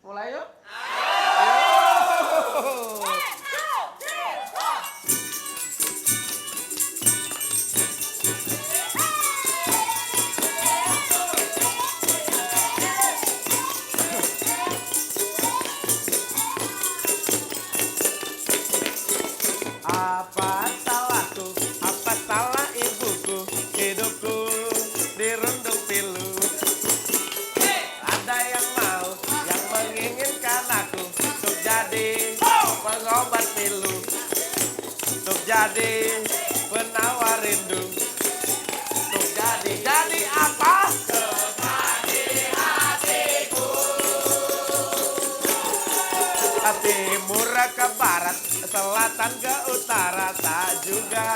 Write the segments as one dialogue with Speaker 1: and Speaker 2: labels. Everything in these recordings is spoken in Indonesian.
Speaker 1: Mulai yuk. Apa salahku, apa salah ibuku, hidupku dirundung pilu. Ada yang mau, yang menginginkan aku untuk jadi pengobat pilu, untuk jadi penawar rindu, untuk jadi apa? Timur ke barat, selatan ke utara, tak juga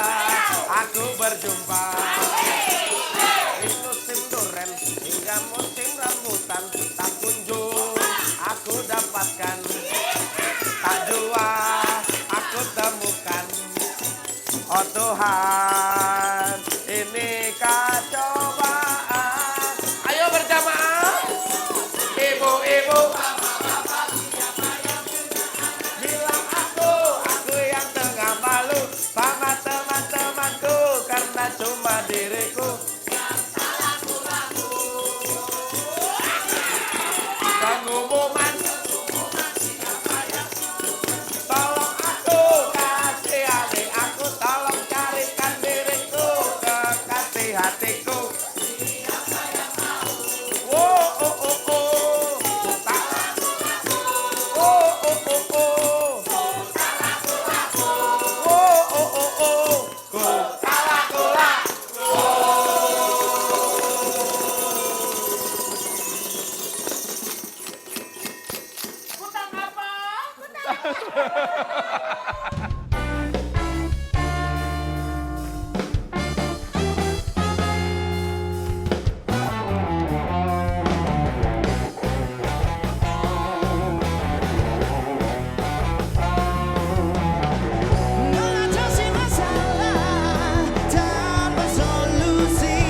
Speaker 1: aku berjumpa. Di musim duren hingga musim rambutan, tak kunjung aku dapatkan. Tak jua aku temukan. Oh Tuhan, ini kecobaan. Ayo berjamaah, ibu-ibu. Bilang aku yang tengah malu sama teman-temanku karena cuma diriku. Pengumuman, tolong aku kasihani aku, tolong carikan diriku kekasih hatiku. Oh, oh, oh, oh. Oh, oh, oh, oh. Oh, oh, oh, oh. Ku kalah kula. Kutang apa?
Speaker 2: Mengatasi masalah tanpa solusi.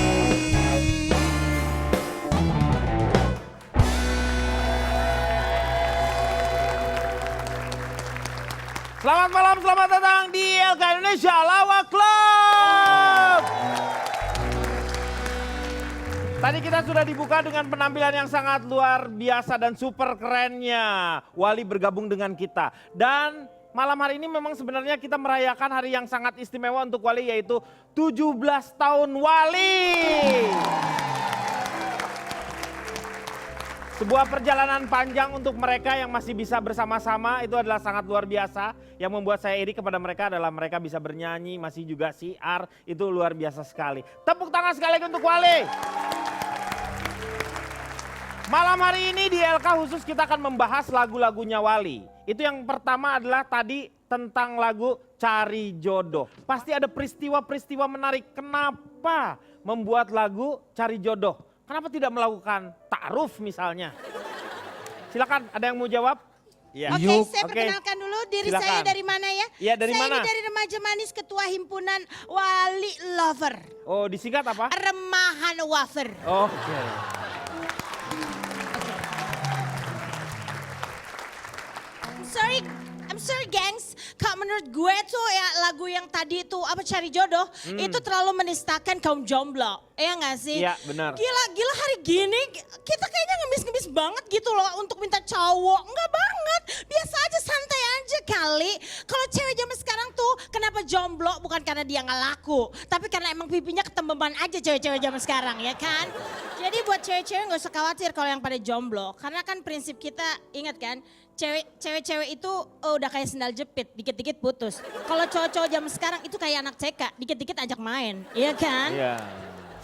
Speaker 1: Selamat malam, selamat datang di LK Indonesia Lawak Club. Tadi kita sudah dibuka dengan penampilan yang sangat luar biasa dan super kerennya. Wali bergabung dengan kita. Dan malam hari ini memang sebenarnya kita merayakan hari yang sangat istimewa untuk Wali, yaitu 17 tahun Wali. Sebuah perjalanan panjang untuk mereka yang masih bisa bersama-sama, itu adalah sangat luar biasa. Yang membuat saya iri kepada mereka adalah mereka bisa bernyanyi, masih juga siar, itu luar biasa sekali. Tepuk tangan sekali lagi untuk Wali. Malam hari ini di LK khusus kita akan membahas lagu-lagunya Wali. Itu yang pertama adalah tadi tentang lagu Cari Jodoh. Pasti ada peristiwa-peristiwa menarik. Kenapa membuat lagu Cari Jodoh? Kenapa tidak melakukan ta'aruf misalnya? Silakan, ada yang mau jawab? Ya.
Speaker 3: Oke, saya perkenalkan dulu diri
Speaker 1: Silakan.
Speaker 3: saya dari mana ya?
Speaker 1: Iya, dari
Speaker 3: saya
Speaker 1: mana?
Speaker 3: ini dari Remaja Manis, Ketua Himpunan Wali Lover.
Speaker 1: Oh, disingkat apa?
Speaker 3: Remahan Wafer.
Speaker 1: Oke.
Speaker 3: I'm sorry gengs, Kak, menurut gue tuh ya lagu yang tadi itu apa Cari Jodoh itu terlalu menistakan kaum jomblo. Ya nggak sih?
Speaker 1: Iya, benar.
Speaker 3: Gila hari gini kita kayaknya ngemis-ngemis banget gitu loh untuk minta cowok. Enggak banget, biasa aja, santai aja kali. Kalau cewek zaman sekarang tuh kenapa jomblo bukan karena dia nggak laku. Tapi karena emang pipinya ketembeman aja cewek-cewek zaman sekarang ya kan. Jadi buat cewek-cewek gak usah khawatir kalau yang pada jomblo. Karena kan prinsip kita, ingat kan, cewek-cewek itu udah kayak sendal jepit, dikit-dikit putus. Kalau cowok-cowok zaman sekarang itu kayak anak CK, dikit-dikit ajak main, iya kan?
Speaker 1: Iya.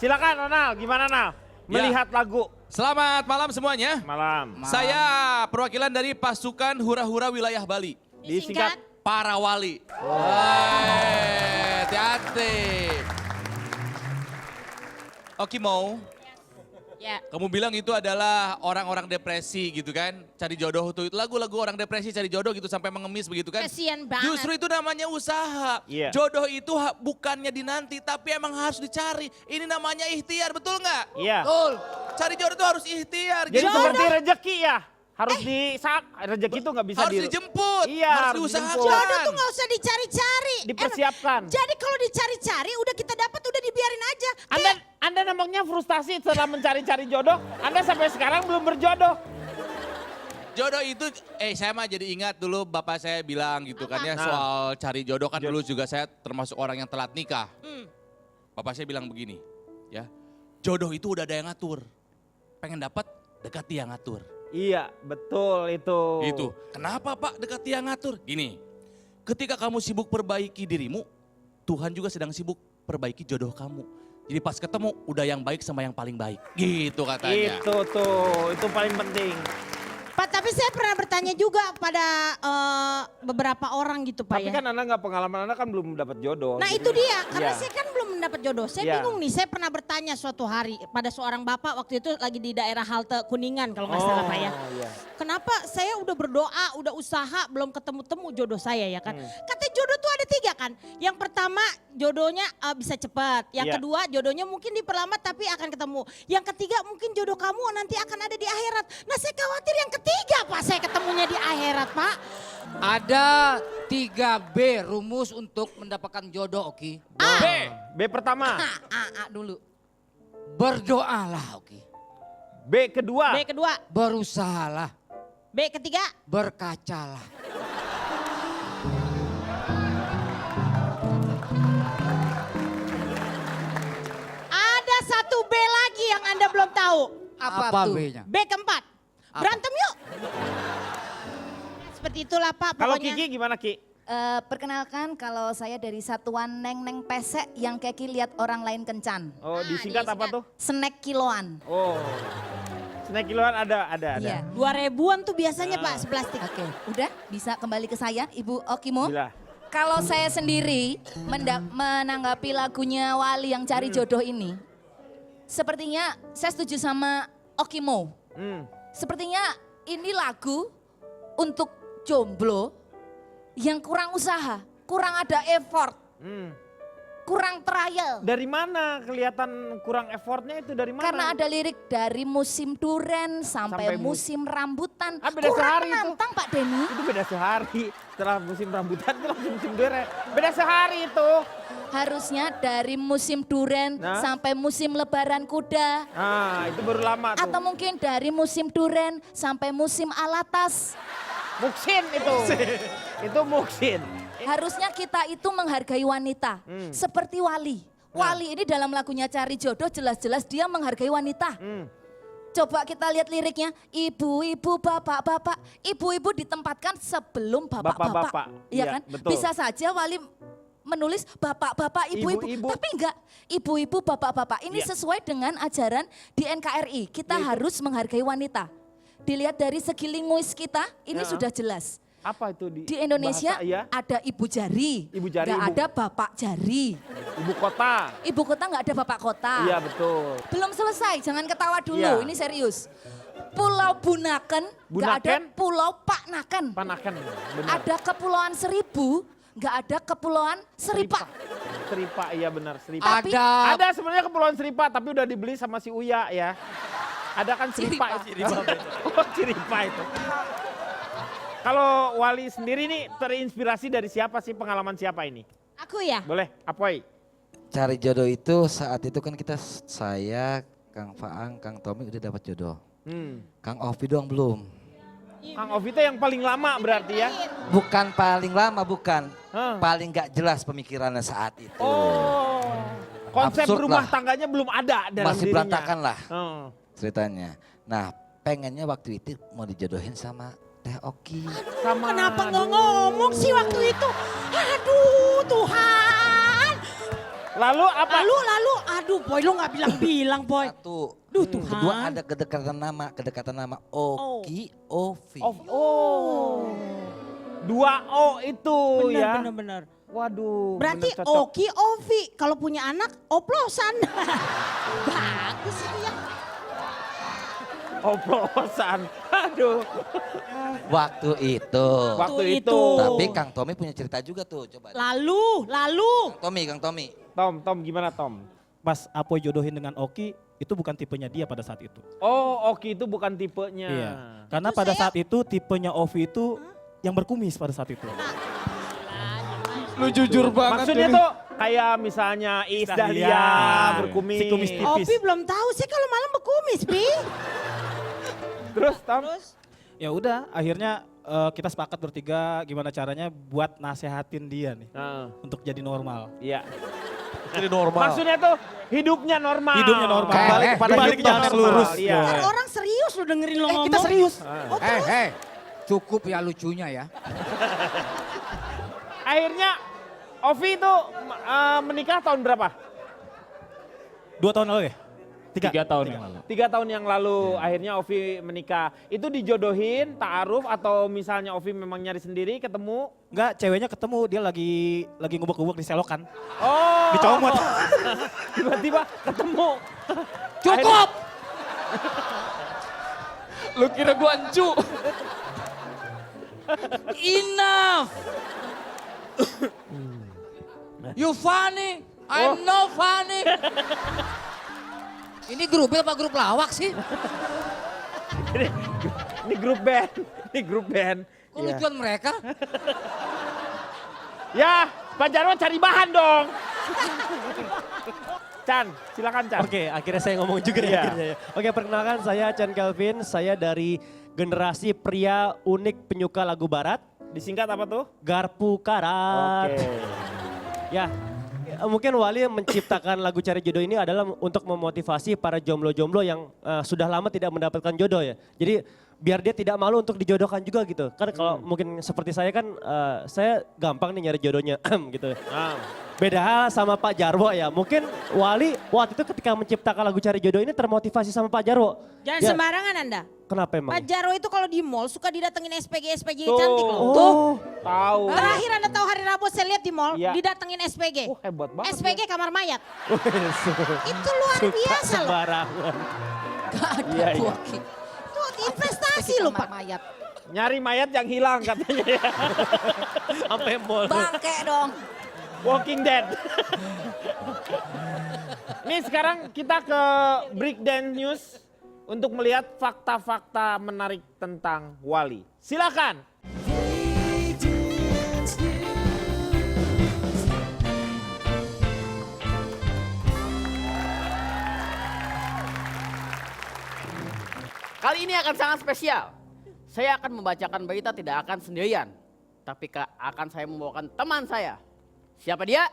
Speaker 1: Silakan Ronald, gimana Nal? Melihat lagu.
Speaker 4: Selamat malam semuanya.
Speaker 1: Malam.
Speaker 4: Saya perwakilan dari pasukan hura-hura wilayah Bali.
Speaker 3: Disingkat
Speaker 4: Para Wali. Hati-hati. Oke mau,
Speaker 3: ya.
Speaker 4: kamu bilang itu adalah orang-orang depresi gitu kan. Cari jodoh itu lagu-lagu orang depresi cari jodoh gitu sampai mengemis begitu kan.
Speaker 3: Kasian banget.
Speaker 4: Justru itu namanya usaha.
Speaker 1: Iya.
Speaker 4: Jodoh itu bukannya dinanti tapi emang harus dicari. Ini namanya ikhtiar, betul nggak?
Speaker 1: Iya.
Speaker 4: Betul. Cari jodoh itu harus ikhtiar.
Speaker 1: Jadi seperti rezeki ya. Harus rezeki itu nggak bisa
Speaker 4: Harus dijemput,
Speaker 1: Iya,
Speaker 4: harus
Speaker 1: harus
Speaker 4: diusahakan.
Speaker 1: dijemput.
Speaker 3: Jodoh tuh gak usah dicari-cari.
Speaker 1: Dipersiapkan.
Speaker 3: Jadi kalau dicari-cari udah kita dapat udah dibiarin aja.
Speaker 1: Anda namanya frustasi setelah mencari-cari jodoh. Anda sampai sekarang belum berjodoh.
Speaker 4: Jodoh itu, saya mah jadi ingat dulu bapak saya bilang gitu kan ya
Speaker 1: Nah.
Speaker 4: soal cari jodoh kan dulu juga saya termasuk orang yang telat nikah.
Speaker 3: Hmm.
Speaker 4: Bapak saya bilang begini, ya jodoh itu udah ada yang ngatur. Pengen dapat dekati yang ngatur.
Speaker 1: Iya, betul itu.
Speaker 4: Gitu. Kenapa Pak dekati yang ngatur? Gini, ketika kamu sibuk perbaiki dirimu, Tuhan juga sedang sibuk perbaiki jodoh kamu. Jadi pas ketemu udah yang baik sama yang paling baik. Gitu katanya.
Speaker 1: Itu paling penting.
Speaker 3: Pak, tapi saya pernah bertanya juga pada beberapa orang gitu Pak
Speaker 1: Tapi
Speaker 3: ya.
Speaker 1: kan Anda nggak pengalaman, Anda kan belum dapat jodoh.
Speaker 3: Nah
Speaker 1: Jadi-
Speaker 3: itu dia, karena
Speaker 1: Iya.
Speaker 3: saya kan belum mendapat jodoh. Saya
Speaker 1: Iya.
Speaker 3: bingung nih, saya pernah bertanya suatu hari pada seorang bapak waktu itu lagi di daerah halte Kuningan kalau nggak salah Pak ya.
Speaker 1: Iya.
Speaker 3: Kenapa saya udah berdoa, udah usaha, belum ketemu-temu jodoh saya ya kan.
Speaker 1: Hmm.
Speaker 3: Katanya jodoh tuh ada 3 kan. Yang pertama jodohnya bisa cepat. Yang
Speaker 1: Iya.
Speaker 3: kedua jodohnya mungkin diperlambat tapi akan ketemu. Yang ketiga mungkin jodoh kamu nanti akan ada di akhirat. Nah saya khawatir yang ketiga Pak, saya ketemunya di akhirat Pak.
Speaker 5: Ada 3B rumus untuk mendapatkan jodoh, Oki.
Speaker 1: B pertama,
Speaker 3: Dulu.
Speaker 5: Berdoalah, Oki.
Speaker 1: B kedua.
Speaker 3: B kedua,
Speaker 5: Berusahalah,
Speaker 3: B ketiga.
Speaker 5: berkacalah.
Speaker 3: Ada satu B lagi yang Anda belum tahu.
Speaker 5: Apa
Speaker 3: tuh?
Speaker 5: B-nya?
Speaker 3: B keempat. Berantem yuk. Seperti itulah Pak
Speaker 1: Kalau
Speaker 3: pokoknya.
Speaker 1: Kiki gimana Ki?
Speaker 6: Perkenalkan kalau saya dari satuan Neng Pesek yang Keki lihat orang lain kencan.
Speaker 1: Oh, disingkat apa tuh?
Speaker 6: Snack kiloan.
Speaker 1: Oh. Snack kiloan ada.
Speaker 6: Iya.
Speaker 3: 2000-an tuh biasanya Pak seplastik.
Speaker 6: Oke, udah bisa kembali ke saya Ibu Okimo.
Speaker 1: Gila.
Speaker 6: Kalau saya sendiri menanggapi lagunya Wali yang cari jodoh ini. Sepertinya saya setuju sama Okimo. Sepertinya ini lagu untuk jomblo yang kurang usaha, kurang ada effort, kurang trial.
Speaker 1: Dari mana kelihatan kurang effortnya itu dari mana?
Speaker 6: Karena ada lirik dari musim duren sampai
Speaker 1: Sampai
Speaker 6: musim rambutan.
Speaker 1: Ah, beda
Speaker 6: Kurang
Speaker 1: sehari itu.
Speaker 6: menantang Pak Denny.
Speaker 1: Itu beda sehari. Setelah musim rambutan itu langsung musim durian. Beda sehari itu.
Speaker 6: Harusnya dari musim duren
Speaker 1: Nah.
Speaker 6: sampai musim lebaran kuda.
Speaker 1: Nah, itu baru lama tuh.
Speaker 6: Atau mungkin dari musim duren sampai musim alatas.
Speaker 1: Muksin itu. Itu muksin.
Speaker 6: Harusnya kita itu menghargai wanita. Seperti Wali. Wali ini dalam lagunya Cari Jodoh jelas-jelas dia menghargai wanita. Coba kita lihat liriknya. Ibu-ibu, bapak-bapak. Ibu-ibu ditempatkan sebelum
Speaker 1: Bapak-bapak.
Speaker 6: bapak-bapak. Iya
Speaker 1: Iya,
Speaker 6: kan?
Speaker 1: betul.
Speaker 6: Bisa saja Wali menulis bapak-bapak, ibu-ibu.
Speaker 1: Ibu-ibu.
Speaker 6: Tapi enggak, ibu-ibu, bapak-bapak. Ini
Speaker 1: Iya.
Speaker 6: sesuai dengan ajaran di NKRI. Kita
Speaker 1: Yaitu?
Speaker 6: harus menghargai wanita. Dilihat dari segi linguis kita, ini
Speaker 1: Ya.
Speaker 6: sudah jelas.
Speaker 1: Apa itu
Speaker 6: Di Indonesia
Speaker 1: bahasa, ya?
Speaker 6: ada ibu jari,
Speaker 1: Ibu jari,
Speaker 6: nggak
Speaker 1: ibu-
Speaker 6: ada bapak jari.
Speaker 1: Ibu kota.
Speaker 6: Ibu kota nggak ada bapak kota.
Speaker 1: Iya betul.
Speaker 6: Belum selesai, jangan ketawa dulu,
Speaker 1: Iya.
Speaker 6: ini serius. Pulau Bunaken, nggak ada
Speaker 1: Bunaken?
Speaker 6: Pulau Paknaken.
Speaker 1: Panakan. Benar.
Speaker 6: Ada Kepulauan Seribu, nggak ada Kepulauan Seripa.
Speaker 1: Seripa, iya benar. Seripa.
Speaker 6: Tapi-
Speaker 1: Ada sebenarnya Kepulauan Seripa tapi udah dibeli sama si Uya ya. Ada kan Seripa. Oh, Ciripa itu. Kalau Wali sendiri nih terinspirasi dari siapa sih, pengalaman siapa ini?
Speaker 3: Aku ya.
Speaker 1: Boleh, Apoy?
Speaker 7: Cari jodoh itu saat itu kan saya, Kang Faang, Kang Tommy udah dapat jodoh. Kang Ovi doang belum.
Speaker 1: Kang Ovi itu yang paling lama berarti ya?
Speaker 7: Bukan paling lama, bukan.
Speaker 1: Hah.
Speaker 7: Paling gak jelas pemikirannya saat itu.
Speaker 1: Oh, konsep
Speaker 7: Absurd
Speaker 1: rumah
Speaker 7: lah.
Speaker 1: tangganya belum ada dalam
Speaker 7: Masih
Speaker 1: dirinya.
Speaker 7: berantakan lah
Speaker 1: Oh.
Speaker 7: ceritanya. Nah pengennya waktu itu mau dijodohin sama Teh Oki.
Speaker 1: Sama
Speaker 3: Kenapa nggak ngomong sih waktu itu? Aduh Tuhan.
Speaker 1: Lalu apa?
Speaker 3: Lalu, aduh Boy lu nggak bilang-bilang Boy.
Speaker 7: Satu.
Speaker 3: Duh
Speaker 7: Kedua
Speaker 3: Tuhan.
Speaker 7: ada kedekatan nama Oki Ovi.
Speaker 1: Oh. 2 O itu ya.
Speaker 3: Bener.
Speaker 1: Waduh.
Speaker 3: Berarti
Speaker 1: bener cocok.
Speaker 3: Oki Ovi kalau punya anak oplosan. Bagus itu ya.
Speaker 1: Oplosan. Aduh.
Speaker 7: Waktu itu.
Speaker 1: Waktu
Speaker 3: itu.
Speaker 1: itu.
Speaker 7: Tapi Kang Tommy punya cerita juga tuh, coba.
Speaker 3: Lalu.
Speaker 7: Kang Tommy.
Speaker 1: Tom gimana Tom?
Speaker 8: Pas Apoy jodohin dengan Oki, itu bukan tipenya dia pada saat itu.
Speaker 1: Oh, Oki itu bukan tipenya.
Speaker 8: Iya. Karena
Speaker 3: Itu
Speaker 8: pada
Speaker 3: saya-
Speaker 8: saat itu tipenya Ovi itu yang berkumis pada saat itu.
Speaker 7: Lu jujur banget
Speaker 1: Maksudnya
Speaker 7: ini.
Speaker 1: tuh kayak misalnya Iis
Speaker 8: Iis
Speaker 1: Dahlia
Speaker 8: Dahlia,
Speaker 1: berkumis.
Speaker 8: si kumis tipis.
Speaker 3: Opi belum tahu sih kalau malam berkumis, Pi.
Speaker 1: Terus Tom?
Speaker 8: Ya udah, akhirnya kita sepakat bertiga gimana caranya buat nasehatin dia nih untuk jadi normal.
Speaker 1: Iya.
Speaker 7: Jadi normal.
Speaker 1: Maksudnya tuh hidupnya normal.
Speaker 8: Hidupnya normal.
Speaker 7: Kembali kepada
Speaker 8: Kembali
Speaker 7: hidup
Speaker 8: ke jalan yang
Speaker 7: normal.
Speaker 8: lurus.
Speaker 1: Iya.
Speaker 3: Kan orang serius lu dengerin lo ngomong.
Speaker 8: Kita serius.
Speaker 5: Hei, cukup ya lucunya ya.
Speaker 1: Akhirnya Ovi itu menikah tahun berapa?
Speaker 8: 2 tahun lalu ya?
Speaker 9: 3 tahun yang lalu.
Speaker 1: 3 tahun yang lalu akhirnya Ovi menikah. Itu dijodohin, ta'aruf atau misalnya Ovi memang nyari sendiri ketemu?
Speaker 8: Enggak, ceweknya ketemu dia lagi ngubek-ngubek di selokan.
Speaker 1: Oh.
Speaker 8: Dicomot.
Speaker 1: Tiba-tiba ketemu.
Speaker 5: Cukup!
Speaker 4: Lu kira gua ancu?
Speaker 5: Enough! You funny, I'm no funny. Ini grup apa grup lawak sih?
Speaker 1: Ini grup band. Ini grup band.
Speaker 5: Kok lucuan mereka?
Speaker 1: Ya, Pak Jarwo cari bahan dong. Chan, silakan Chan.
Speaker 9: Oke, akhirnya saya ngomong juga
Speaker 1: Iya.
Speaker 9: akhirnya ya. Oke, perkenalkan saya Chan Calvin, saya dari generasi pria unik penyuka lagu barat,
Speaker 1: Disingkat apa tuh?
Speaker 9: Garpu Karat.
Speaker 1: Oke.
Speaker 9: Ya, mungkin Wali menciptakan lagu Cari Jodoh ini adalah untuk memotivasi para jomblo-jomblo yang sudah lama tidak mendapatkan jodoh ya. Jadi biar dia tidak malu untuk dijodohkan juga gitu. Karena kalau mungkin seperti saya kan, saya gampang nih nyari jodohnya gitu.
Speaker 1: Ah.
Speaker 9: Beda hal sama Pak Jarwo ya. Mungkin Wali waktu itu ketika menciptakan lagu Cari Jodoh ini termotivasi sama Pak Jarwo.
Speaker 3: Jangan
Speaker 9: Ya,
Speaker 3: sembarangan Anda.
Speaker 9: Kenapa emang?
Speaker 3: Pak Jarwo itu kalau di mall suka didatengin SPG
Speaker 1: Tuh.
Speaker 3: cantik loh.
Speaker 9: Oh,
Speaker 1: Tahu.
Speaker 3: Terakhir Anda tahu hari Rabu saya lihat di mall
Speaker 1: Iya.
Speaker 3: didatengin SPG.
Speaker 1: Oh, hebat banget.
Speaker 3: SPG kamar mayat. Itu luar biasa loh.
Speaker 9: sembarangan.
Speaker 6: Gak ada
Speaker 1: Iya,
Speaker 6: tuh
Speaker 1: iya.
Speaker 6: Oki.
Speaker 3: Itu investasi loh Pak.
Speaker 6: Mayat.
Speaker 1: Nyari mayat yang hilang katanya ya.
Speaker 9: Sampai mall.
Speaker 6: Bangke dong.
Speaker 1: Walking Dead. Nih sekarang kita ke Breakdance News untuk melihat fakta-fakta menarik tentang Wali. Silakan.
Speaker 10: Kali ini akan sangat spesial. Saya akan membacakan berita tidak akan sendirian. Tapi akan saya membawakan teman saya. Siapa dia?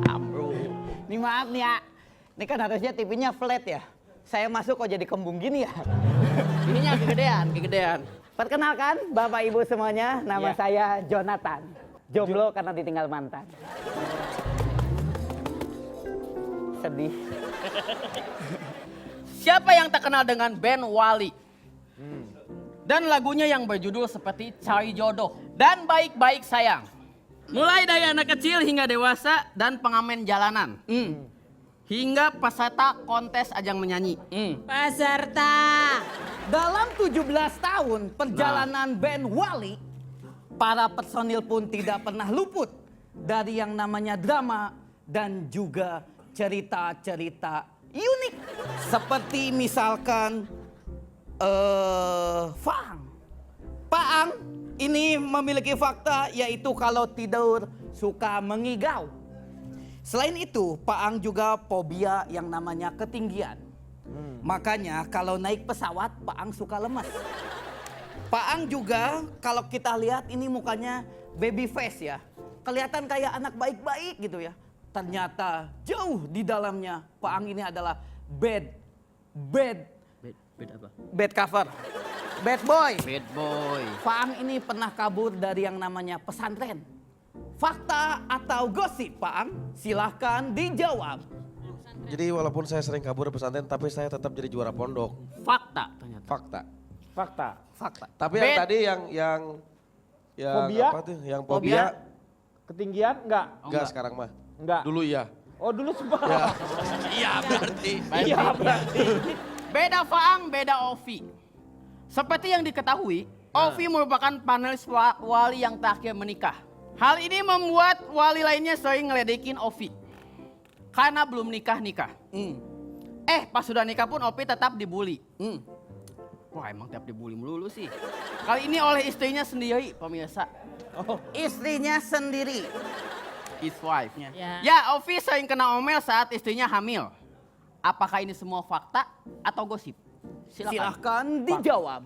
Speaker 11: Bro, ini maaf nih ya. Ini kan harusnya TV-nya flat ya. Saya masuk kok jadi kembung gini ya.
Speaker 10: Ininya kegedean.
Speaker 11: Perkenalkan Bapak Ibu semuanya, nama
Speaker 1: Iya.
Speaker 11: saya Jonathan. Jomblo karena ditinggal mantan. Sedih.
Speaker 10: Siapa yang tak kenal dengan band Wali? Dan lagunya yang berjudul seperti Cari Jodoh dan Baik-Baik Sayang. Mulai dari anak kecil hingga dewasa dan pengamen jalanan. Hingga peserta kontes ajang menyanyi.
Speaker 3: Peserta.
Speaker 11: Dalam 17 tahun perjalanan band Wali, para personil pun tidak pernah luput dari yang namanya drama dan juga cerita-cerita unik. Seperti misalkan Faang ini memiliki fakta yaitu kalau tidur suka mengigau. Selain itu, Faang juga fobia yang namanya ketinggian. Makanya kalau naik pesawat, Faang suka lemas. Faang juga kalau kita lihat ini mukanya baby face ya. Kelihatan kayak anak baik-baik gitu ya. Ternyata jauh di dalamnya Faang ini adalah bad cover. Bad boy.
Speaker 10: Bad boy.
Speaker 11: Faang ini pernah kabur dari yang namanya pesantren. Fakta atau gosip Faang? Silahkan dijawab.
Speaker 12: Jadi walaupun saya sering kabur dari pesantren, tapi saya tetap jadi juara pondok.
Speaker 10: Fakta ternyata.
Speaker 12: Fakta.
Speaker 1: Fakta.
Speaker 12: Tapi yang
Speaker 10: Bed.
Speaker 12: tadi yang
Speaker 1: Fobia?
Speaker 12: apa tuh? Yang fobia
Speaker 1: Ketinggian enggak?
Speaker 12: enggak sekarang mah.
Speaker 1: Enggak.
Speaker 12: Dulu iya.
Speaker 1: Oh dulu sempat.
Speaker 10: Iya berarti.
Speaker 1: Iya berarti.
Speaker 10: Beda Faang, beda Ovi. Seperti yang diketahui, Ovi merupakan panelis Wali yang terakhir menikah. Hal ini membuat Wali lainnya sering ngeledekin Ovi. Karena belum nikah-nikah. Pas sudah nikah pun Ovi tetap dibully. Wah emang tiap dibully melulu sih. Kali ini oleh istrinya sendiri pemirsa.
Speaker 11: Istrinya sendiri.
Speaker 10: His wife-nya.
Speaker 3: Ya.
Speaker 10: Ya, Ovi sering kena omel saat istrinya hamil. Apakah ini semua fakta atau gosip?
Speaker 11: Silahkan dijawab.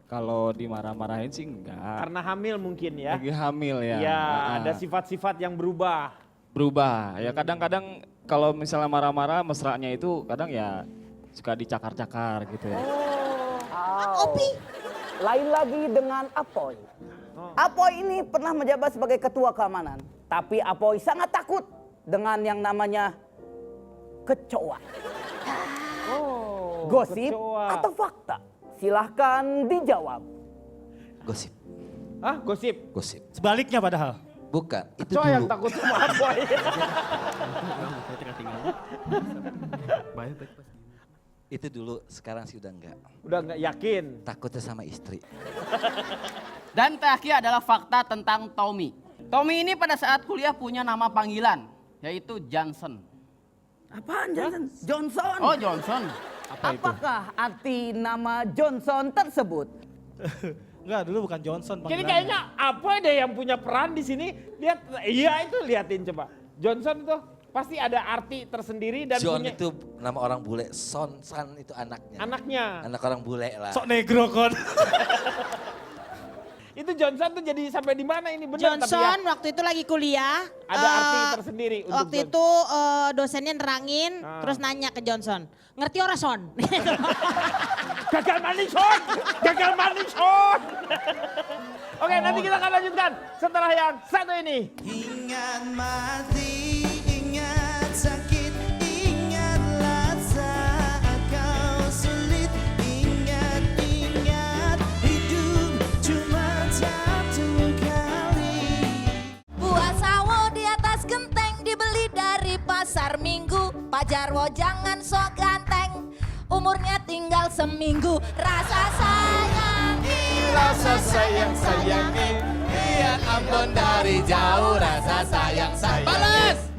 Speaker 8: Kalau dimarah-marahin sih enggak.
Speaker 1: Karena hamil mungkin ya.
Speaker 8: Lagi hamil ya.
Speaker 1: Ya, ada sifat-sifat yang berubah.
Speaker 8: Berubah. Ya kadang-kadang kalau misalnya marah-marah mesranya itu kadang ya suka dicakar-cakar gitu ya.
Speaker 3: Opi.
Speaker 11: Lain lagi dengan Apoy. Apoy ini pernah menjabat sebagai ketua keamanan. Tapi Apoy sangat takut dengan yang namanya kecoa. Gosip
Speaker 1: kecoa.
Speaker 11: atau fakta? Silahkan dijawab.
Speaker 7: Gosip,
Speaker 1: Hah, gosip?
Speaker 7: gosip.
Speaker 8: Sebaliknya padahal.
Speaker 7: Bukan, itu
Speaker 1: Coy yang
Speaker 7: dulu.
Speaker 1: takut sama Apoy.
Speaker 7: Itu dulu, sekarang sih udah enggak.
Speaker 1: Udah nggak yakin.
Speaker 7: Takutnya sama istri.
Speaker 10: Dan terakhir adalah fakta tentang Tommy. Tommy ini pada saat kuliah punya nama panggilan, yaitu Johnson.
Speaker 11: Apaan Johnson? Johnson.
Speaker 10: Oh Johnson.
Speaker 11: Apakah arti nama Johnson tersebut?
Speaker 8: Enggak, dulu bukan Johnson
Speaker 1: Jadi
Speaker 8: panggilannya.
Speaker 1: kayaknya Apoy deh yang punya peran di sini. Lihat, iya itu liatin coba. Johnson itu pasti ada arti tersendiri dan
Speaker 7: John
Speaker 1: punya
Speaker 7: itu nama orang bule, San itu anaknya.
Speaker 1: anaknya.
Speaker 7: Anak orang bule lah.
Speaker 8: Sok negro kon.
Speaker 1: Itu Johnson tuh jadi sampai di mana ini benar tapi
Speaker 3: Johnson
Speaker 1: ya
Speaker 3: waktu itu lagi kuliah.
Speaker 1: ada arti tersendiri untuk
Speaker 3: Waktu
Speaker 1: Johnson.
Speaker 3: itu dosennya nerangin, terus nanya ke Johnson. Ngerti ora Son?
Speaker 1: Gagal manis, gagal manis. Oke, nanti kita akan lanjutkan setelah yang satu ini.
Speaker 2: Ingat mati, ingat sakit, ingatlah saat kau sulit. Ingat hidup cuma satu kali.
Speaker 6: Buah sawo di atas genteng dibeli dari pasar Minggu. Pak Jarwo jangan sok ganteng, umurnya tinggal seminggu. Rasa sayangi,
Speaker 2: Rasa sayang sayangi,
Speaker 5: Lihat Ambon dari jauh rasa sayang. Balas!